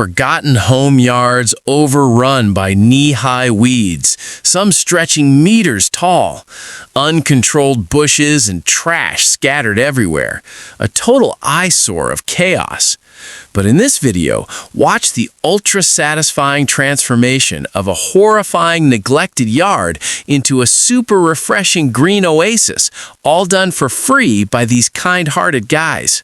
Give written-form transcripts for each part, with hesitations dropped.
Forgotten home yards overrun by knee-high weeds, some stretching meters tall, uncontrolled bushes and trash scattered everywhere, a total eyesore of chaos. But in this video, watch the ultra-satisfying transformation of a horrifying neglected yard into a super refreshing green oasis, all done for free by these kind-hearted guys.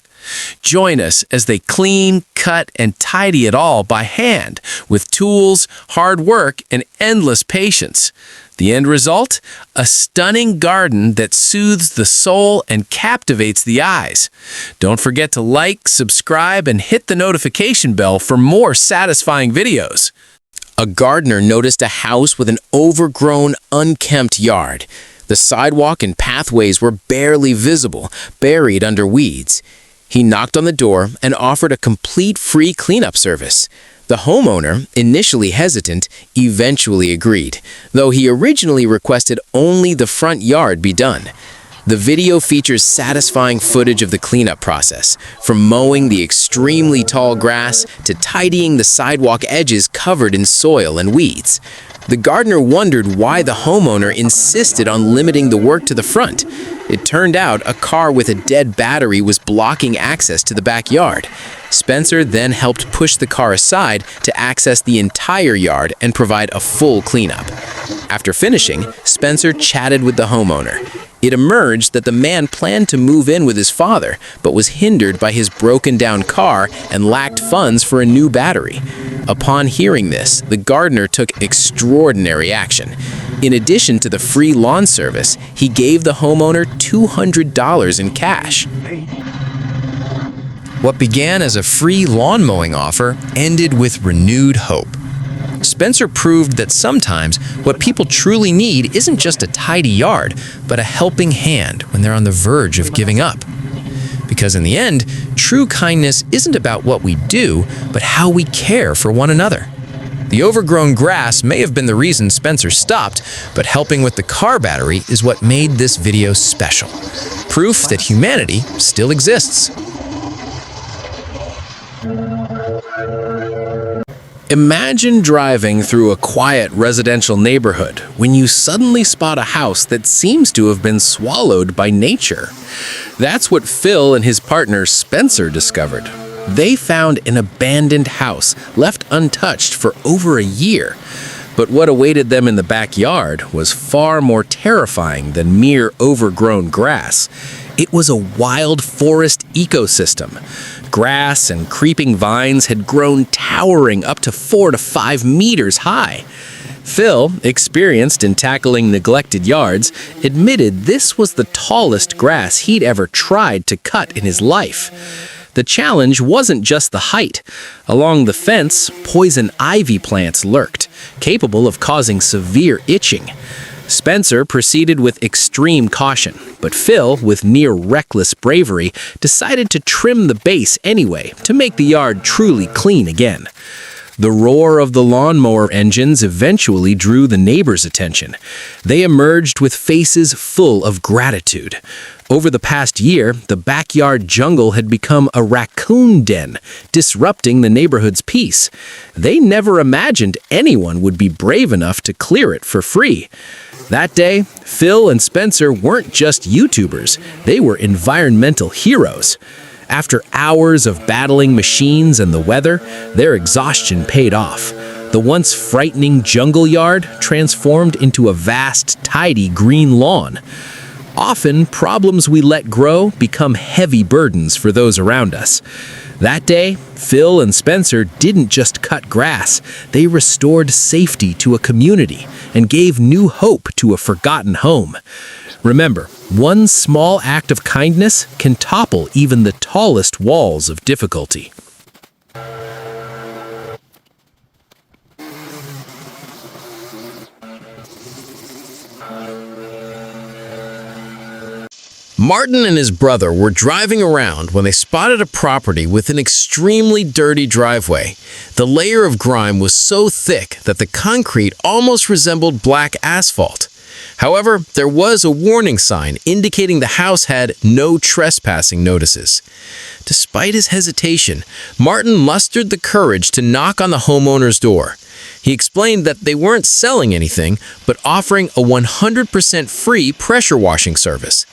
Join us as they clean, cut, and tidy it all by hand, with tools, hard work, and endless patience. The end result? A stunning garden that soothes the soul and captivates the eyes. Don't forget to like, subscribe, and hit the notification bell for more satisfying videos. A gardener noticed a house with an overgrown, unkempt yard. The sidewalk and pathways were barely visible, buried under weeds. He knocked on the door and offered a complete free cleanup service. The homeowner, initially hesitant, eventually agreed, though he originally requested only the front yard be done. The video features satisfying footage of the cleanup process, from mowing the extremely tall grass to tidying the sidewalk edges covered in soil and weeds. The gardener wondered why the homeowner insisted on limiting the work to the front. It turned out a car with a dead battery was blocking access to the backyard. Spencer then helped push the car aside to access the entire yard and provide a full cleanup. After finishing, Spencer chatted with the homeowner. It emerged that the man planned to move in with his father, but was hindered by his broken-down car and lacked funds for a new battery. Upon hearing this, the gardener took extraordinary action. In addition to the free lawn service, he gave the homeowner $200 in cash. What began as a free lawn mowing offer ended with renewed hope. Spencer proved that sometimes what people truly need isn't just a tidy yard, but a helping hand when they're on the verge of giving up. Because in the end, true kindness isn't about what we do, but how we care for one another. The overgrown grass may have been the reason Spencer stopped, but helping with the car battery is what made this video special. Proof that humanity still exists. Imagine driving through a quiet residential neighborhood when you suddenly spot a house that seems to have been swallowed by nature. That's what Phil and his partner Spencer discovered. They found an abandoned house left untouched for over a year. But what awaited them in the backyard was far more terrifying than mere overgrown grass. It was a wild forest ecosystem. Grass and creeping vines had grown towering up to 4 to 5 meters high. Phil, experienced in tackling neglected yards, admitted this was the tallest grass he'd ever tried to cut in his life. The challenge wasn't just the height. Along the fence, poison ivy plants lurked, capable of causing severe itching. Spencer proceeded with extreme caution, but Phil, with near-reckless bravery, decided to trim the base anyway to make the yard truly clean again. The roar of the lawnmower engines eventually drew the neighbors' attention. They emerged with faces full of gratitude. Over the past year, the backyard jungle had become a raccoon den, disrupting the neighborhood's peace. They never imagined anyone would be brave enough to clear it for free. That day, Phil and Spencer weren't just YouTubers, they were environmental heroes. After hours of battling machines and the weather, their exhaustion paid off. The once frightening jungle yard transformed into a vast, tidy green lawn. Often, problems we let grow become heavy burdens for those around us. That day, Phil and Spencer didn't just cut grass, they restored safety to a community and gave new hope to a forgotten home. Remember, one small act of kindness can topple even the tallest walls of difficulty. Martin and his brother were driving around when they spotted a property with an extremely dirty driveway. The layer of grime was so thick that the concrete almost resembled black asphalt. However, there was a warning sign indicating the house had no trespassing notices. Despite his hesitation, Martin mustered the courage to knock on the homeowner's door. He explained that they weren't selling anything, but offering a 100% free pressure washing service.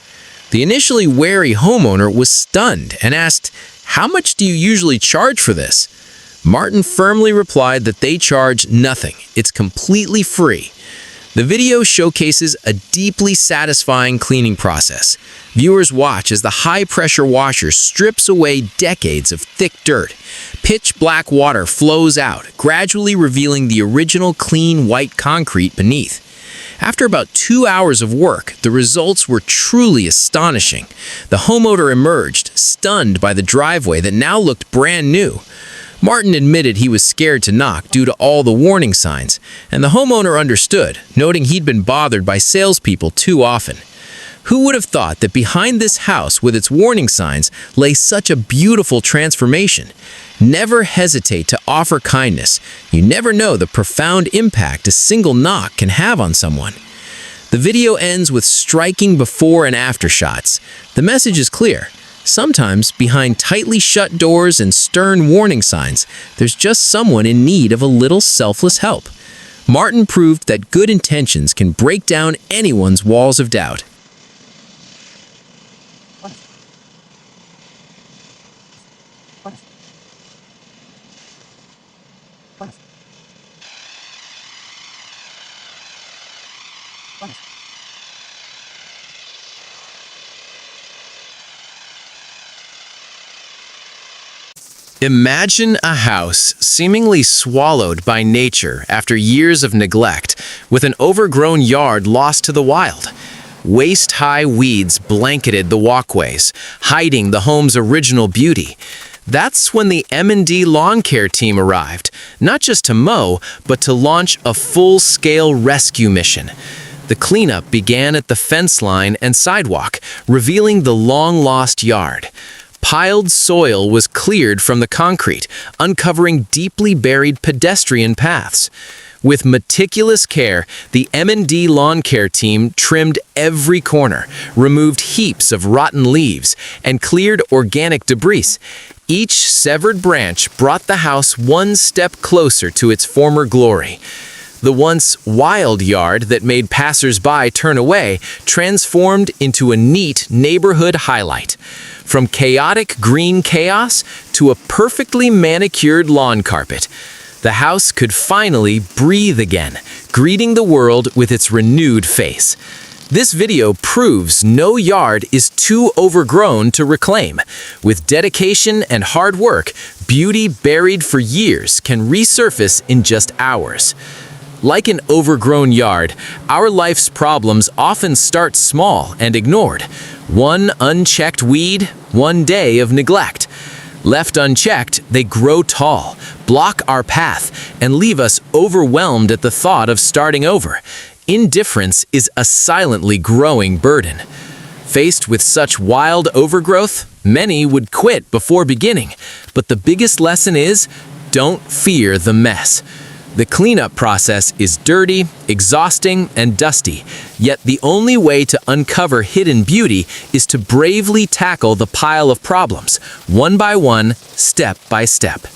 The initially wary homeowner was stunned and asked, "How much do you usually charge for this?" Martin firmly replied that they charge nothing. It's completely free. The video showcases a deeply satisfying cleaning process. Viewers watch as the high-pressure washer strips away decades of thick dirt. Pitch black water flows out, gradually revealing the original clean white concrete beneath. After about 2 hours of work, the results were truly astonishing. The homeowner emerged, stunned by the driveway that now looked brand new. Martin admitted he was scared to knock due to all the warning signs, and the homeowner understood, noting he'd been bothered by salespeople too often. Who would have thought that behind this house with its warning signs lay such a beautiful transformation? Never hesitate to offer kindness. You never know the profound impact a single knock can have on someone. The video ends with striking before and after shots. The message is clear. Sometimes, behind tightly shut doors and stern warning signs, there's just someone in need of a little selfless help. Martin proved that good intentions can break down anyone's walls of doubt. Imagine a house seemingly swallowed by nature after years of neglect, with an overgrown yard lost to the wild. Waist-high weeds blanketed the walkways, hiding the home's original beauty. That's when the M&D lawn care team arrived, not just to mow, but to launch a full-scale rescue mission. The cleanup began at the fence line and sidewalk, revealing the long-lost yard. Piled soil was cleared from the concrete, uncovering deeply buried pedestrian paths. With meticulous care, the M&D lawn care team trimmed every corner, removed heaps of rotten leaves, and cleared organic debris. Each severed branch brought the house one step closer to its former glory. The once wild yard that made passers-by turn away transformed into a neat neighborhood highlight. From chaotic green chaos to a perfectly manicured lawn carpet, the house could finally breathe again, greeting the world with its renewed face. This video proves no yard is too overgrown to reclaim. With dedication and hard work, beauty buried for years can resurface in just hours. Like an overgrown yard, our life's problems often start small and ignored. One unchecked weed, one day of neglect. Left unchecked, they grow tall, block our path, and leave us overwhelmed at the thought of starting over. Indifference is a silently growing burden. Faced with such wild overgrowth, many would quit before beginning. But the biggest lesson is, don't fear the mess. The cleanup process is dirty, exhausting, and dusty, yet the only way to uncover hidden beauty is to bravely tackle the pile of problems, one by one, step by step.